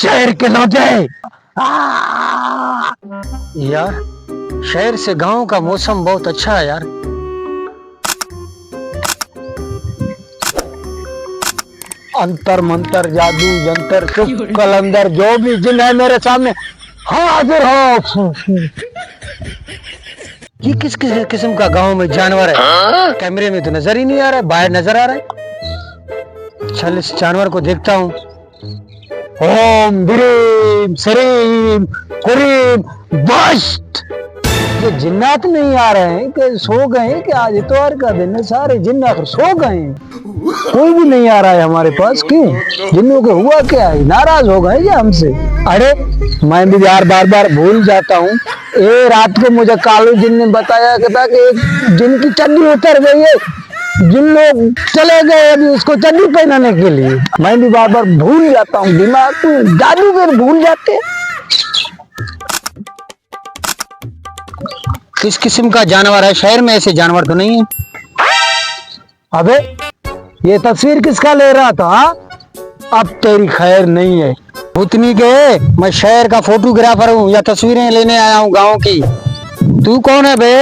शहर के लौटे। यार शहर से गांव का मौसम बहुत अच्छा है यार। अंतर मंतर जादू जंतर चुप कलंदर जो भी जिन है मेरे सामने हाजिर हो। ये किस किस्म का गांव में जानवर है? कैमरे में तो नजर ही नहीं आ रहा है, बाहर नजर आ रहा है। चल इस जानवर को देखता हूँ। ओम ह्रीम श्रीम कुरीम बस्ट। ये जिन्नात नहीं आ रहे हैं कि सो गए हैं कि आज इतवार का दिन है, सारे जिन्नात सो गए हैं। कोई भी नहीं आ रहा है हमारे पास। क्यों? जिन्नों को हुआ क्या है? नाराज हो गए क्या हमसे? अरे मैं भी यार बार बार भूल जाता हूँ। ये रात को मुझे कालू जिन ने बताया था कि जिन की चड्डी उतर गई है, जिन लोग चले गए अभी उसको चड्डी पहनाने के लिए। मैं भी बार बार भूल जाता हूँ, दिमाग को जादूगर भूल जाते हैं। किस किस्म का जानवर है? शहर में ऐसे जानवर तो नहीं है। अबे ये तस्वीर किसका ले रहा था? अब तेरी खैर नहीं है। भूतनी के मैं शहर का फोटोग्राफर हूँ या तस्वीरें लेने आया हूँ गाँव की। तू कौन है बे?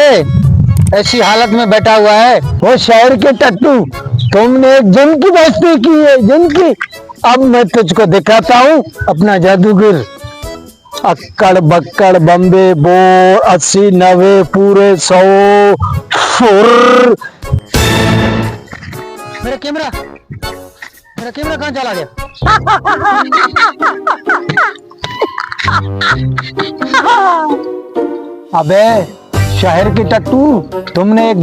ऐसी हालत में बैठा हुआ है। वो शहर के टट्टू, तुमने जिन की बेइज्जती की है, जिन की। अब मैं तुझको दिखाता हूँ अपना जादूगर। अक्कड़ बक्कड़ बम्बे बोर 80 90 पूरे 100 फुर। मेरा कैमरा कहाँ चला गया? अबे शहर के टट्टू, तुमने एक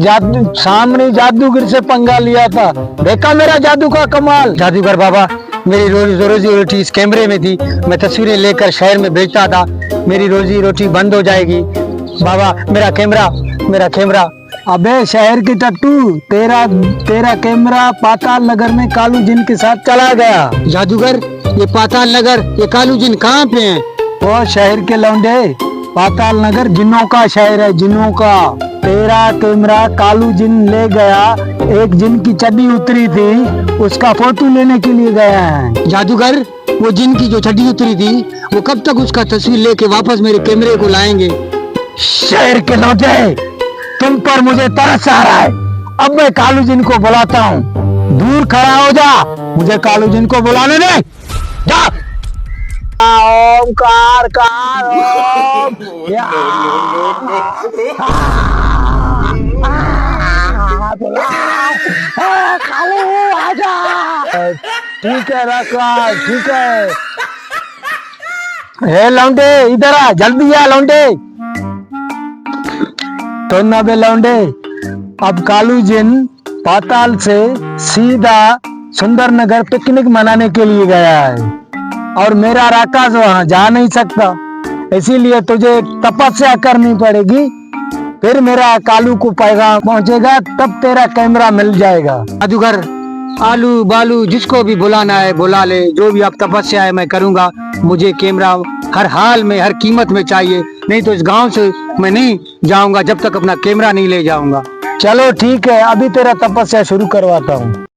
सामने जादूगर से पंगा लिया था। देखा मेरा जादू का कमाल? जादूगर बाबा, मेरी रोजी रोटी इस कैमरे में थी। मैं तस्वीरें लेकर शहर में भेजता था। मेरी रोजी रोटी बंद हो जाएगी बाबा। मेरा कैमरा। अबे शहर के टट्टू, तेरा कैमरा पाताल नगर में कालू जिन के साथ चला गया। जादूगर, ये पाताल नगर, ये कालू जिन कहाँ पे हैं? वो शहर के लौंडे, पाताल नगर जिन्नों का शहर है, जिन्नों का। तेरा कैमरा कालू जिन ले गया। एक जिन की चड्डी उतरी थी, उसका फोटो लेने के लिए गया है। जादूगर, वो जिन की जो चड्डी उतरी थी, वो कब तक उसका तस्वीर लेके वापस मेरे कैमरे को लाएंगे? शहर के लौटे, तुम पर मुझे तरस आ रहा है। अब मैं कालू जिन को बुलाता हूँ। दूर खड़ा हो जा, मुझे कालू जिन को बुलाने दे। जा। ओमकार कार ओम। कालू आजा। ठीक है रखा, ठीक है। हे लौंडे इधर आ, जल्दी आ लौंडे। तो ना बे लौंडे, अब कालू जिन पाताल से सीधा सुंदर नगर पिकनिक मनाने के लिए गया है और मेरा राकाज वहां जा नहीं सकता। इसीलिए तुझे तपस्या करनी पड़ेगी, फिर मेरा कालू को पैगाम पहुंचेगा, तब तेरा कैमरा मिल जाएगा। जादूगर, आलू बालू जिसको भी बुलाना है बुला ले। जो भी आप तपस्या है मैं करूंगा। मुझे कैमरा हर हाल में हर कीमत में चाहिए, नहीं तो इस गांव से मैं नहीं जाऊंगा जब तक अपना कैमरा नहीं ले जाऊंगा। चलो ठीक है, अभी तेरा तपस्या शुरू करवाता हूँ।